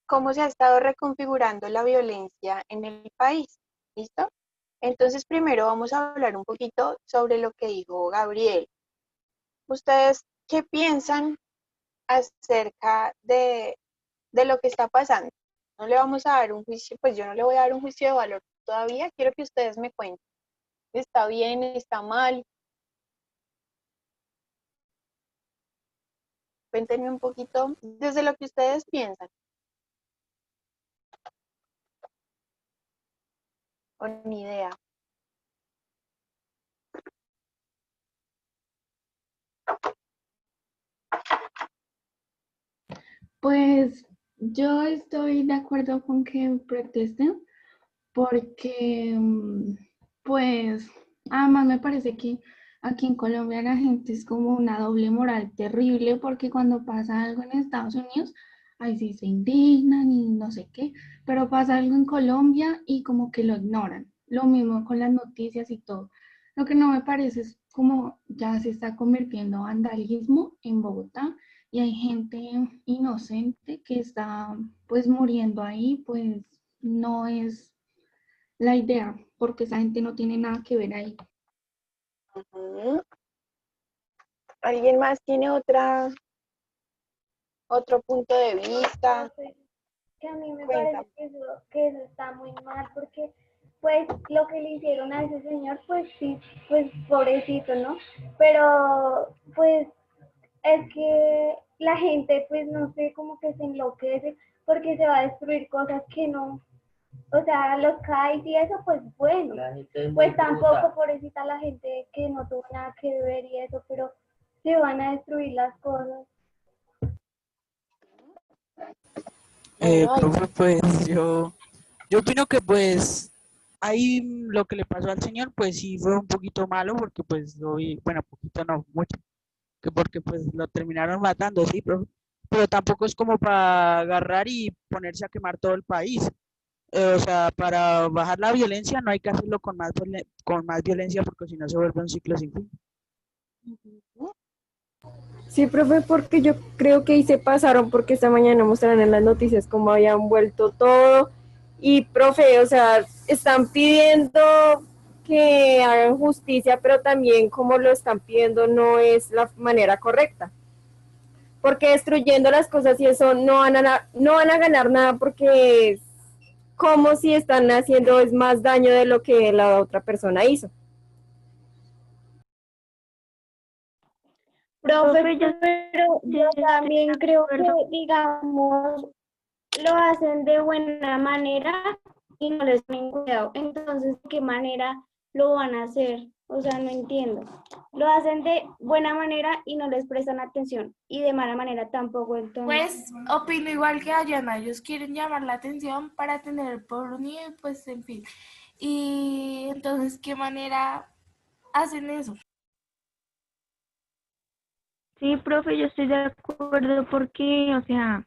cómo se ha estado reconfigurando la violencia en el país. ¿Listo? Entonces, primero vamos a hablar un poquito sobre lo que dijo Gabriel. ¿Ustedes qué piensan acerca de lo que está pasando? No le vamos a dar un juicio, pues yo no le voy a dar un juicio de valor todavía. Quiero que ustedes me cuenten. ¿Está bien? ¿Está mal? Cuéntenme un poquito desde lo que ustedes piensan, o ni idea. Pues yo estoy de acuerdo con que protesten porque, pues, además me parece que aquí en Colombia la gente es como una doble moral terrible porque cuando pasa algo en Estados Unidos, ahí sí se indignan y no sé qué, pero pasa algo en Colombia y como que lo ignoran. Lo mismo con las noticias y todo. Lo que no me parece es como ya se está convirtiendo vandalismo en Bogotá y hay gente inocente que está pues muriendo ahí, pues no es la idea, porque esa gente no tiene nada que ver ahí. Ujú. ¿Alguien más tiene otro punto de vista? Profe, que a mí me parece Cuéntame. que eso está muy mal porque pues lo que le hicieron a ese señor pues sí, pues pobrecito, ¿no? Pero pues es que la gente pues no sé, como que se enloquece porque se va a destruir cosas que no, o sea, los CAIs y eso pues bueno, pues tampoco pobrecita la gente que no tuvo nada que ver y eso, pero se van a destruir las cosas. Bueno, ahí. Profe, pues yo opino que pues ahí lo que le pasó al señor pues sí fue un poquito malo porque pues lo vi, bueno, poquito no, mucho, que porque pues lo terminaron matando, sí, profe, pero tampoco es como para agarrar y ponerse a quemar todo el país. O sea, para bajar la violencia no hay que hacerlo con más violencia porque si no se vuelve un ciclo sin fin. Ujú. Sí, profe, porque yo creo que ahí se pasaron porque esta mañana mostraron en las noticias cómo habían vuelto todo. Y, profe, o sea, están pidiendo que hagan justicia, pero también como lo están pidiendo no es la manera correcta. Porque destruyendo las cosas y eso no van a ganar nada porque es como si están haciendo es más daño de lo que la otra persona hizo. Profe, Profe, yo pero sí yo estoy de también creo que, acuerdo. digamos, lo hacen de buena manera y no les ponen cuidado. Entonces, ¿de qué manera lo van a hacer? O sea, no entiendo. Lo hacen de buena manera y no les prestan atención. Y de mala manera tampoco, entonces. Pues opino igual que Dayana, ellos quieren llamar la atención para tener el pueblo unido, y pues en fin. Y entonces, ¿qué manera hacen eso? Sí, profe, yo estoy de acuerdo porque, o sea,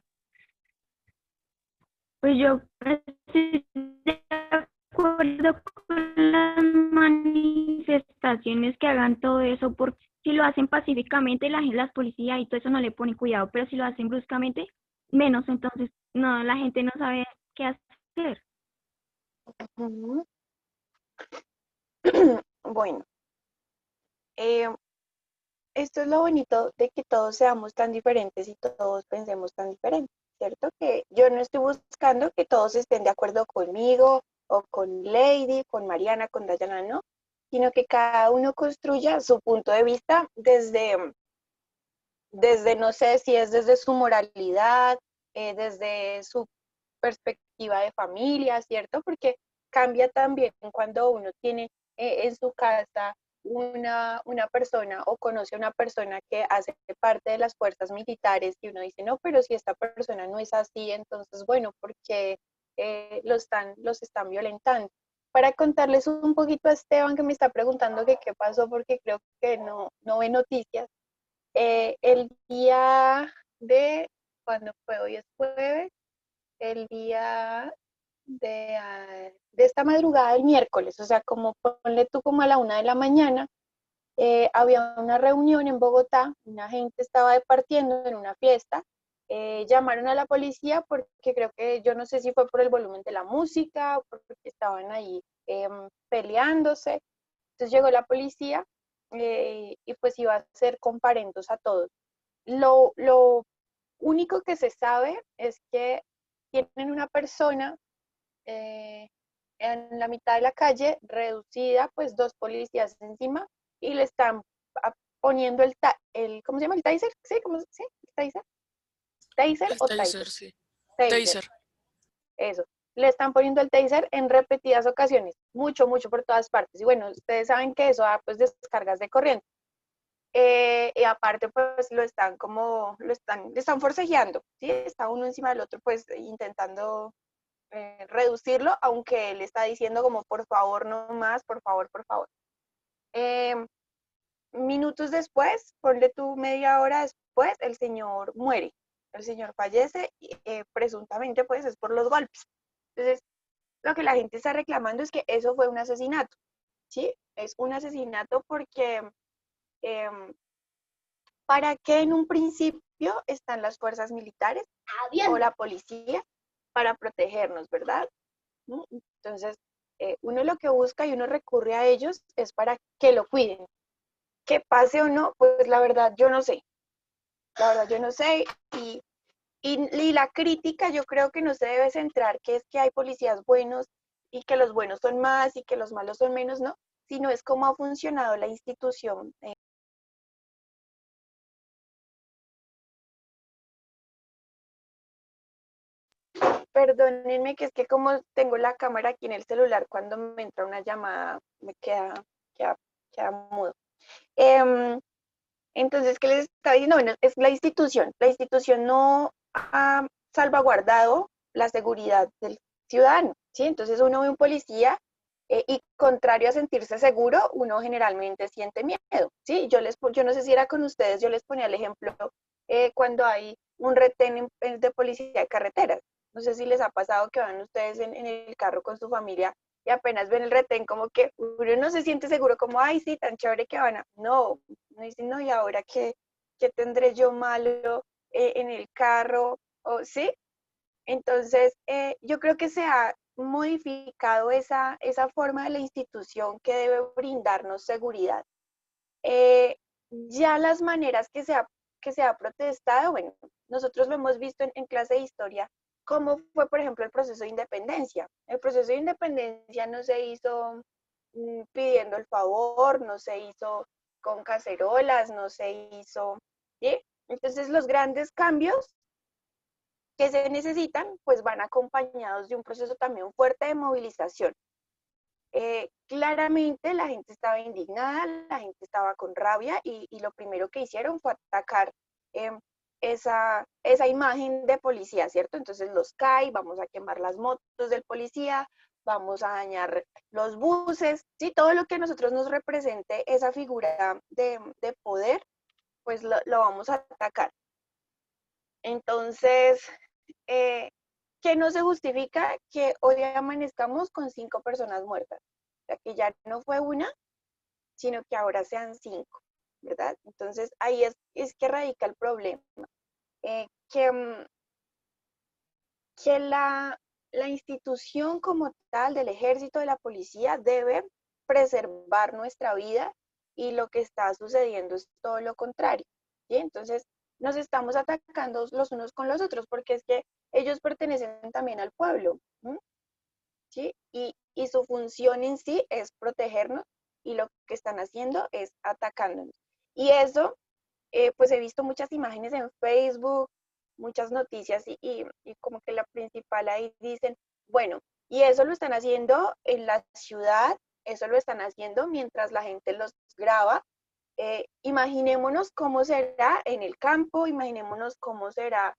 pues yo estoy de acuerdo con las manifestaciones que hagan todo eso, porque si lo hacen pacíficamente, la gente, las policías y todo eso no le ponen cuidado, pero si lo hacen bruscamente, menos, entonces, no, la gente no sabe qué hacer. Ujú. Bueno, eh, esto es lo bonito de que todos seamos tan diferentes y todos pensemos tan diferentes, ¿cierto? Que yo no estoy buscando que todos estén de acuerdo conmigo o con Lady, con Mariana, con Dayana, no, sino que cada uno construya su punto de vista desde no sé si es desde su moralidad, desde su perspectiva de familia, ¿cierto? Porque cambia también cuando uno tiene en su casa una persona o conoce a una persona que hace parte de las fuerzas militares y uno dice, no, pero si esta persona no es así, entonces, bueno, porque los están violentando. Para contarles un poquito a Esteban que me está preguntando que qué pasó porque creo que no ve noticias. El día de, cuando fue hoy es jueves, el día de esta madrugada del miércoles, o sea, como ponle tú como a la 1 de la mañana, había una reunión en Bogotá, una gente estaba departiendo en una fiesta llamaron a la policía porque creo que, yo no sé si fue por el volumen de la música o porque estaban ahí peleándose. Entonces llegó la policía y pues iba a hacer comparendos a todos. Lo único que se sabe es que tienen una persona en la mitad de la calle, reducida, pues dos policías encima, y le están poniendo ¿cómo se llama? ¿El taser? ¿Sí? ¿Cómo sí? ¿El taser? ¿Taser El o taser, taser? sí. Taser, Taser. eso. Le están poniendo el taser en repetidas ocasiones, mucho, mucho por todas partes. Y bueno, ustedes saben que eso da pues descargas de corriente. Y aparte, pues le están forcejeando, ¿sí? Está uno encima del otro, pues intentando reducirlo, aunque él está diciendo como por favor no más, por favor, por favor. Minutos después, ponle tú media hora después, el señor muere, el señor fallece, presuntamente pues es por los golpes. Entonces, lo que la gente está reclamando es que eso fue un asesinato, ¿sí? Es un asesinato porque ¿para qué en un principio están las fuerzas militares o la policía? Para protegernos, ¿verdad? ¿No? Entonces, uno lo que busca y uno recurre a ellos es para que lo cuiden. Que pase o no, pues la verdad yo no sé. La verdad yo no sé. Y la crítica yo creo que no se debe centrar que es que hay policías buenos y que los buenos son más y que los malos son menos, ¿no? Sino es cómo ha funcionado la institución. Perdónenme que es que como tengo la cámara aquí en el celular, cuando me entra una llamada me queda, queda mudo. Entonces, ¿qué les estaba diciendo? Bueno, es la institución. La institución no ha salvaguardado la seguridad del ciudadano, ¿sí? Entonces uno ve un policía y contrario a sentirse seguro, uno generalmente siente miedo, ¿sí? Yo no sé si era con ustedes, yo les ponía el ejemplo cuando hay un retén de policía de carreteras. No sé si les ha pasado que van ustedes en el carro con su familia y apenas ven el retén, como que uno no se siente seguro, como, ay, sí, tan chévere que van a... No, no dicen, no, ¿y ahora qué tendré yo malo en el carro? O, ¿sí? Entonces, yo creo que se ha modificado esa forma de la institución que debe brindarnos seguridad. Ya las maneras que se ha protestado, bueno, nosotros lo hemos visto en clase de historia, cómo fue, por ejemplo, el proceso de independencia. El proceso de independencia no se hizo pidiendo el favor, no se hizo con cacerolas, no se hizo, ¿sí? Entonces los grandes cambios que se necesitan, pues van acompañados de un proceso también fuerte de movilización. Claramente la gente estaba indignada, la gente estaba con rabia y lo primero que hicieron fue atacar eh, esa imagen de policía, ¿cierto? Entonces los CAI, vamos a quemar las motos del policía, vamos a dañar los buses, ¿sí? Todo lo que a nosotros nos represente esa figura de poder, pues lo vamos a atacar. Entonces, ¿qué no se justifica? Que hoy amanezcamos con 5 personas muertas. O sea, que ya no fue una, sino que ahora sean 5, ¿verdad? Entonces, ahí es que radica el problema. Que la institución como tal del ejército, de la policía, debe preservar nuestra vida y lo que está sucediendo es todo lo contrario, ¿sí? Entonces, nos estamos atacando los unos con los otros porque es que ellos pertenecen también al pueblo, ¿sí? Y su función en sí es protegernos y lo que están haciendo es atacándonos. Y eso, pues he visto muchas imágenes en Facebook, muchas noticias y como que la principal ahí dicen, bueno, y eso lo están haciendo en la ciudad, eso lo están haciendo mientras la gente los graba. Imaginémonos cómo será en el campo, imaginémonos cómo será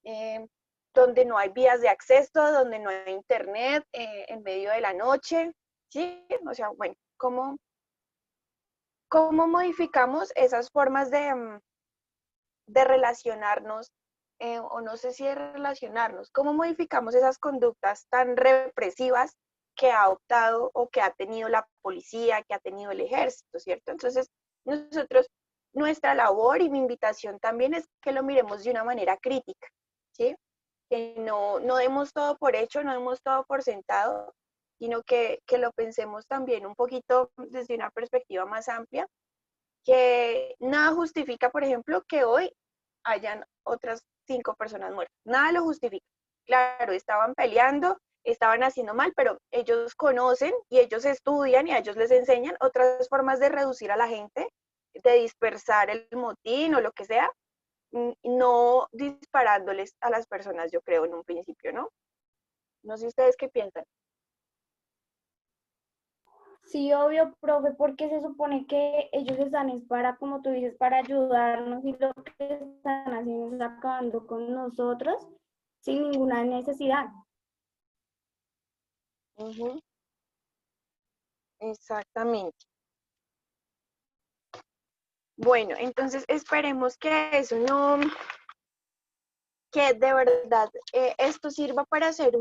eh, donde no hay vías de acceso, donde no hay internet, en medio de la noche, ¿sí? O sea, bueno, ¿cómo modificamos esas formas de relacionarnos, o no sé si de relacionarnos, cómo modificamos esas conductas tan represivas que ha optado o que ha tenido la policía, que ha tenido el ejército, ¿cierto? Entonces, nosotros nuestra labor y mi invitación también es que lo miremos de una manera crítica, ¿sí? Que no demos todo por hecho, no demos todo por sentado, sino que lo pensemos también un poquito desde una perspectiva más amplia, que nada justifica, por ejemplo, que hoy hayan otras 5 personas muertas. Nada lo justifica. Claro, estaban peleando, estaban haciendo mal, pero ellos conocen y ellos estudian y a ellos les enseñan otras formas de reducir a la gente, de dispersar el motín o lo que sea, no disparándoles a las personas, yo creo, en un principio, ¿no? No sé ustedes qué piensan. Sí, obvio, profe, porque se supone que ellos están es para, como tú dices, para ayudarnos y lo que están haciendo es acabando con nosotros sin ninguna necesidad. Ujú, exactamente. Bueno, entonces esperemos que eso no, que de verdad esto sirva para hacer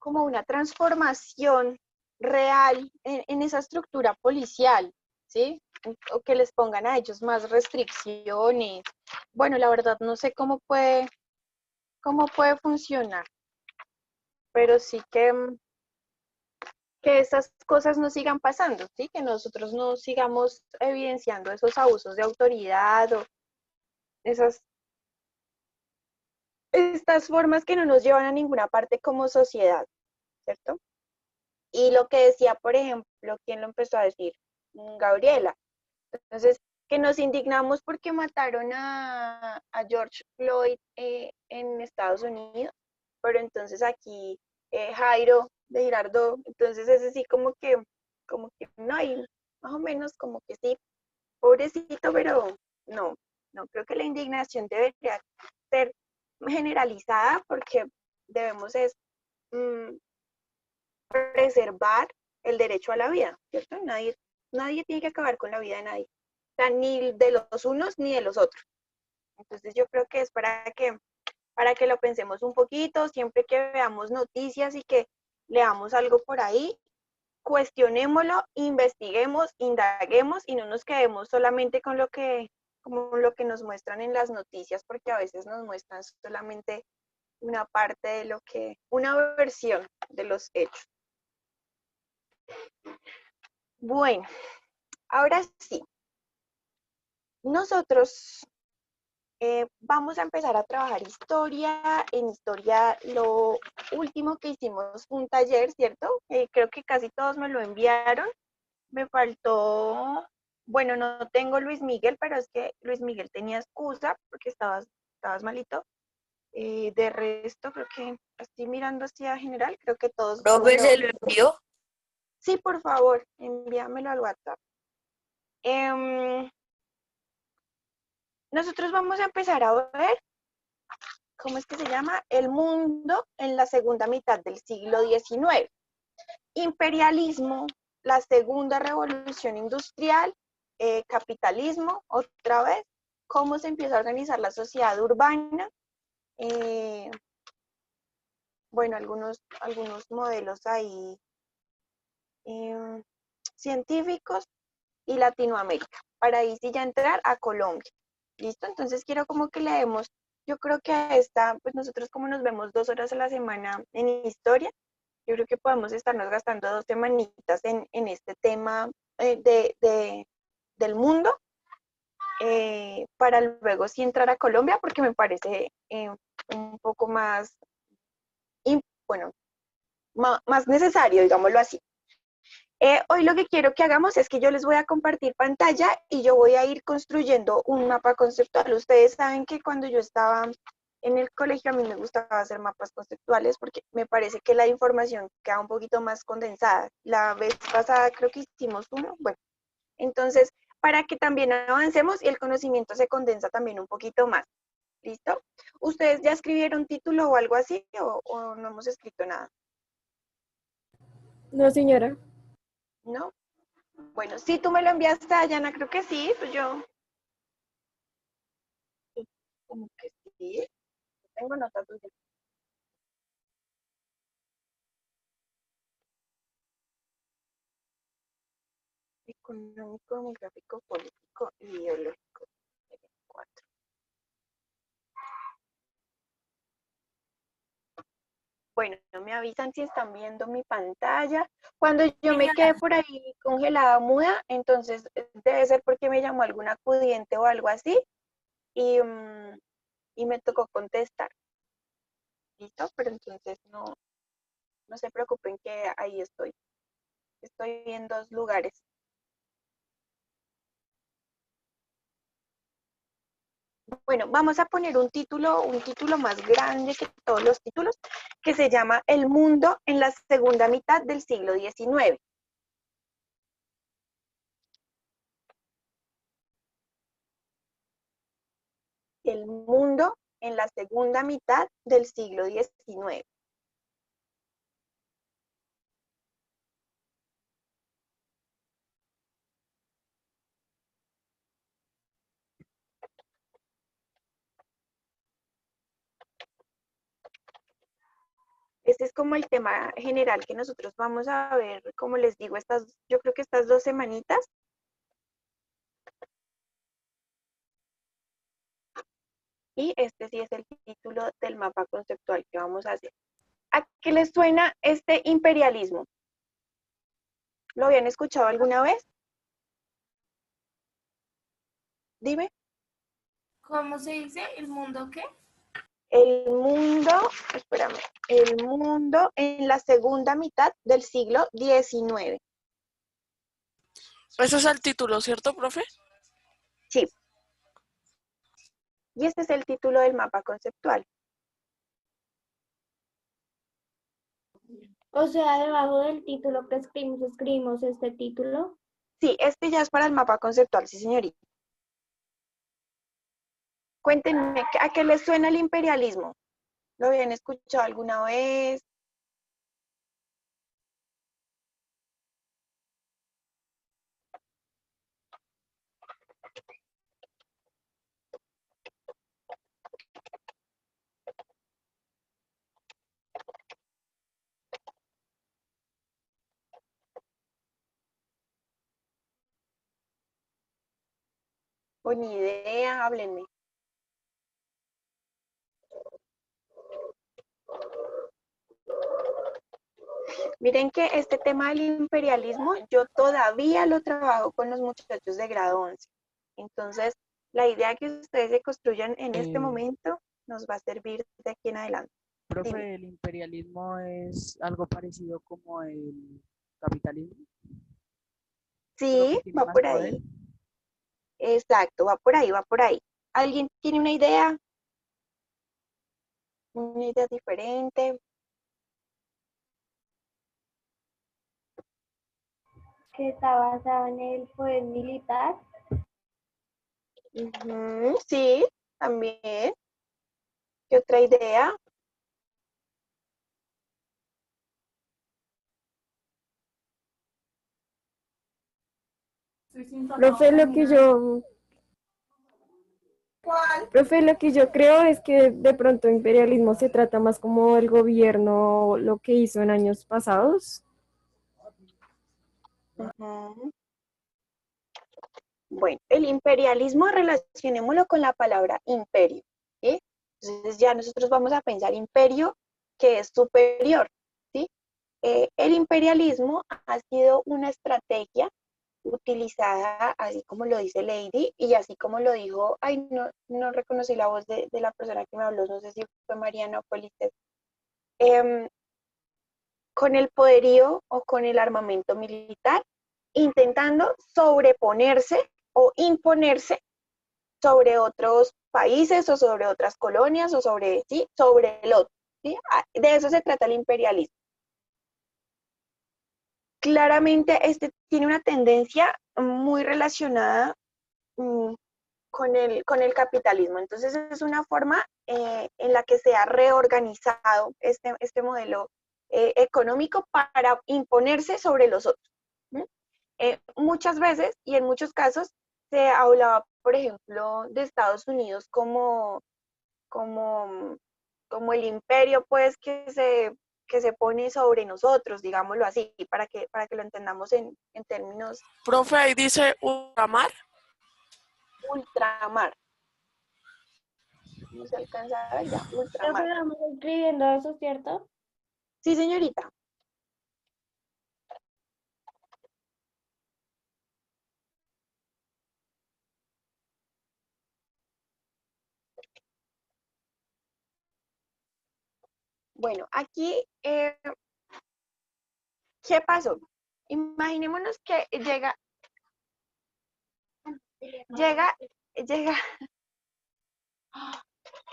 como una transformación real en esa estructura policial, ¿sí? O que les pongan a ellos más restricciones. Bueno, la verdad no sé cómo puede funcionar, pero sí que esas cosas no sigan pasando, ¿sí? Que nosotros no sigamos evidenciando esos abusos de autoridad o esas estas formas que no nos llevan a ninguna parte como sociedad, ¿cierto? Y lo que decía, por ejemplo, ¿quién lo empezó a decir? Gabriela. Entonces, que nos indignamos porque mataron a George Floyd en Estados Unidos, pero entonces aquí Jairo de Girardot, entonces es así como que no hay, más o menos como que sí, pobrecito, pero no, no creo que la indignación debería ser generalizada porque debemos es mm, preservar el derecho a la vida, ¿cierto? Nadie tiene que acabar con la vida de nadie, o sea, ni de los unos ni de los otros. Entonces yo creo que es para que lo pensemos un poquito, siempre que veamos noticias y que leamos algo por ahí, cuestionémoslo, investiguemos, indaguemos y no nos quedemos solamente con como lo que nos muestran en las noticias, porque a veces nos muestran solamente una parte de una versión de los hechos. Bueno, ahora sí, nosotros vamos a empezar a trabajar historia. En historia lo último que hicimos fue un taller, ¿cierto? Creo que casi todos me lo enviaron. Me faltó, bueno, no tengo Luis Miguel, pero es que Luis Miguel tenía excusa porque estabas malito. De resto, creo que estoy mirando hacia general, creo que todos Profe, ¿se lo envió? Sí, por favor, envíamelo al WhatsApp. Em, nosotros vamos a empezar a ver, ¿cómo es que se llama? El mundo en la segunda mitad del siglo XIX. Imperialismo, la segunda revolución industrial, capitalismo, otra vez, cómo se empieza a organizar la sociedad urbana, eh, bueno, algunos modelos ahí científicos y Latinoamérica, para ahí sí ya entrar a Colombia. ¿Listo? Entonces quiero como que leemos, yo creo que a esta, pues nosotros como nos vemos 2 horas a la semana en historia, yo creo que podemos estarnos gastando 2 semanitas en este tema del mundo, para luego sí entrar a Colombia, porque me parece un poco más, bueno, más necesario, digámoslo así. Hoy lo que quiero que hagamos es que yo les voy a compartir pantalla y yo voy a ir construyendo un mapa conceptual. Ustedes saben que cuando yo estaba en el colegio a mí me gustaba hacer mapas conceptuales porque me parece que la información queda un poquito más condensada. La vez pasada creo que hicimos uno. Bueno, entonces para que también avancemos y el conocimiento se condensa también un poquito más. ¿Listo? ¿Ustedes ya escribieron título o algo así o no hemos escrito nada? No, señora. ¿No? Bueno, si tú me lo enviaste a Yana, creo que sí, pues yo como que sí, tengo notas tuyas. económico, demográfico, político y ideológico. 4. Bueno, me avisan si están viendo mi pantalla. Cuando yo me quedé por ahí congelada, muda, entonces debe ser porque me llamó algún acudiente o algo así y me tocó contestar. ¿Listo? Pero entonces no se preocupen que ahí estoy. Estoy en 2 lugares. Bueno, vamos a poner un título más grande que todos los títulos, que se llama El mundo en la segunda mitad del siglo XIX. El mundo en la segunda mitad del siglo XIX. Este es como el tema general que nosotros vamos a ver, como les digo, yo creo que estas 2 semanitas. Y este sí es el título del mapa conceptual que vamos a hacer. ¿A qué les suena este imperialismo? ¿Lo habían escuchado alguna vez? Dime. ¿Cómo se dice? ¿El mundo qué? El mundo en la segunda mitad del siglo XIX. Ese es el título, ¿cierto, profe? Sí. Y este es el título del mapa conceptual. O sea, debajo del título que escribimos este título. Sí, este ya es para el mapa conceptual, sí, señorita. Cuéntenme, ¿a qué les suena el imperialismo? ¿Lo habían escuchado alguna vez? O ni idea, háblenme. Miren que este tema del imperialismo yo todavía lo trabajo con los muchachos de grado 11. Entonces, la idea que ustedes se construyan en este momento nos va a servir de aquí en adelante. Profe, Dime. ¿el imperialismo es algo parecido como el capitalismo? ¿Solo que Sí, tiene va más por poder? ahí. Exacto, va por ahí, va por ahí. ¿Alguien tiene una idea? ¿Una idea diferente? Que está basado en el poder militar. Sí, también. ¿Qué otra idea? Profe, lo que yo creo es que de pronto imperialismo se trata más como el gobierno, lo que hizo en años pasados. Ujú. Bueno, el imperialismo relacionémoslo con la palabra imperio, ¿sí? Entonces ya nosotros vamos a pensar imperio que es superior, ¿sí? El imperialismo ha sido una estrategia utilizada, así como lo dice Lady, y así como lo dijo, ay, no reconocí la voz de la persona que me habló, no sé si fue Mariana o fue Lisset, con el poderío o con el armamento militar, intentando sobreponerse o imponerse sobre otros países o sobre otras colonias o sobre el otro. ¿Sí? De eso se trata el imperialismo. Claramente este tiene una tendencia muy relacionada con el capitalismo. Entonces es una forma en la que se ha reorganizado este modelo económico para imponerse sobre los otros. Muchas veces y en muchos casos se hablaba, por ejemplo, de Estados Unidos como el imperio, pues, que se que se pone sobre nosotros, digámoslo así, para que lo entendamos en términos Profe, ahí dice ultramar. ultramar. No se alcanza a ver ya, Creo que ultramar. vamos escribiendo eso, ¿cierto? Sí, señorita. Bueno, aquí, ¿qué pasó? Imaginémonos que llega, llega, llega,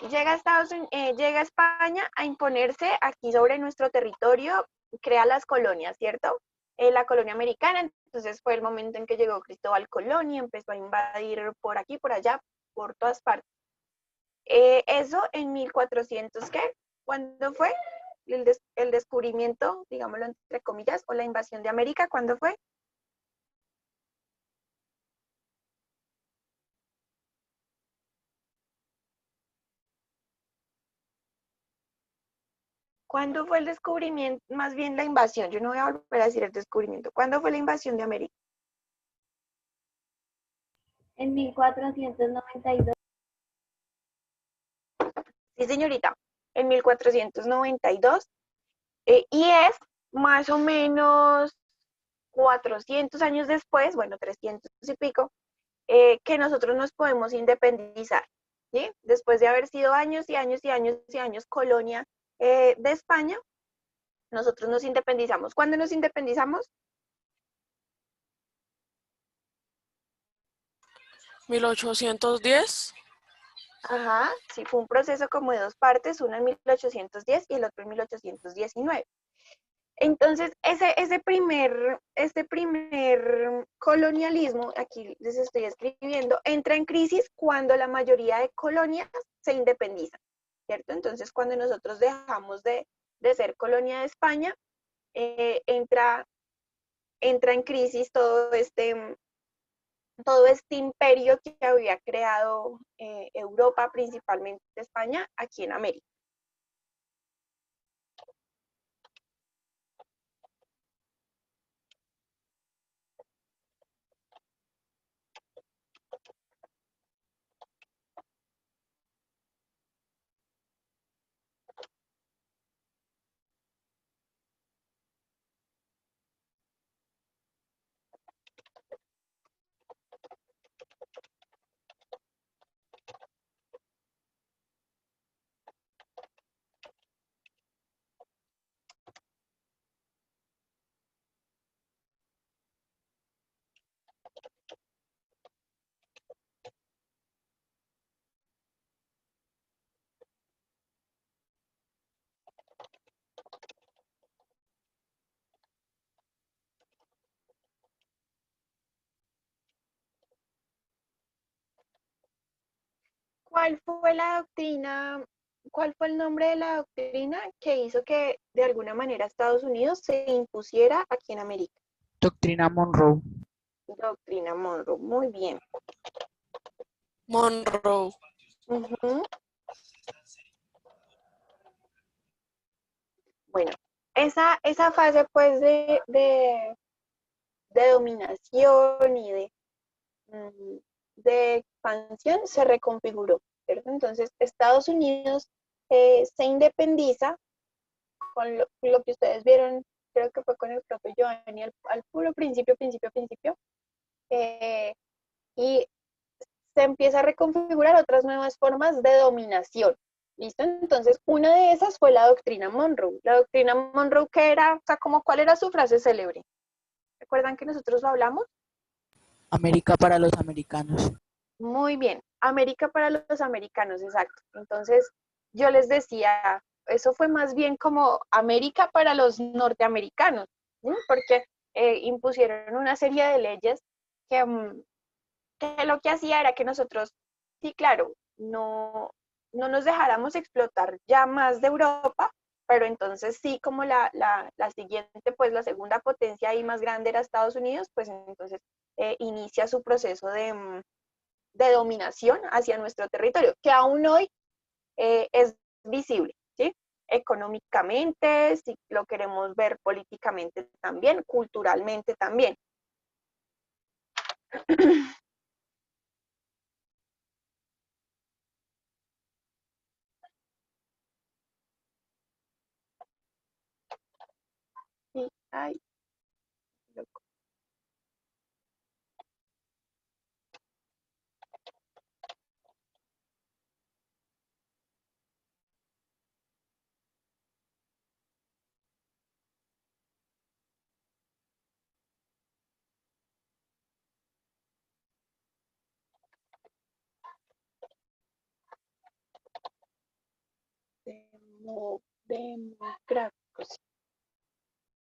llega a España a imponerse aquí sobre nuestro territorio, crea las colonias, ¿cierto? La colonia americana, entonces fue el momento en que llegó Cristóbal Colón y empezó a invadir por aquí, por allá, por todas partes. Eso en 1400, ¿qué? ¿Cuándo fue? El descubrimiento, digámoslo entre comillas, o la invasión de América, ¿cuándo fue? ¿Cuándo fue el descubrimiento? Más bien la invasión. Yo no voy a volver a decir el descubrimiento. ¿Cuándo fue la invasión de América? En 1492. Sí, señorita, en 1492. Y es más o menos 400 años después, bueno, 300 y pico, que nosotros nos podemos independizar, ¿sí? Después de haber sido años y años y años y años colonia de España, nosotros nos independizamos. ¿Cuándo nos independizamos? 1810. Ajá, sí, fue un proceso como de dos partes, uno en 1810 y el otro en 1819. Entonces, este primer colonialismo, aquí les estoy escribiendo, entra en crisis cuando la mayoría de colonias se independizan, ¿cierto? Entonces, cuando nosotros dejamos de ser colonia de España, entra en crisis todo este imperio que había creado Europa, principalmente España, aquí en América. ¿Cuál fue el nombre de la doctrina que hizo que de alguna manera Estados Unidos se impusiera aquí en América? Doctrina Monroe. Doctrina Monroe, muy bien. Monroe. Ujú. Bueno, esa fase pues de dominación y de expansión se reconfiguró, ¿cierto? Entonces Estados Unidos se independiza con lo que ustedes vieron, creo que fue con el propio Giovanni al puro principio, eh, y se empieza a reconfigurar otras nuevas formas de dominación. ¿Listo? Entonces, una de esas fue la doctrina Monroe. La doctrina Monroe, ¿qué era? O sea, ¿cuál era su frase célebre? ¿Recuerdan que nosotros lo hablamos? América para los americanos. Muy bien, América para los americanos, exacto. Entonces, yo les decía, eso fue más bien como América para los norteamericanos, ¿sí? Porque impusieron una serie de leyes que, que lo que hacía era que nosotros, sí, claro, no nos dejáramos explotar ya más de Europa, pero entonces sí, como la siguiente, pues la segunda potencia ahí más grande era Estados Unidos, pues entonces inicia su proceso de dominación hacia nuestro territorio, que aún hoy es visible, ¿sí? económicamente, si lo queremos ver políticamente también, culturalmente también. Sí, ay, loco. Democracia.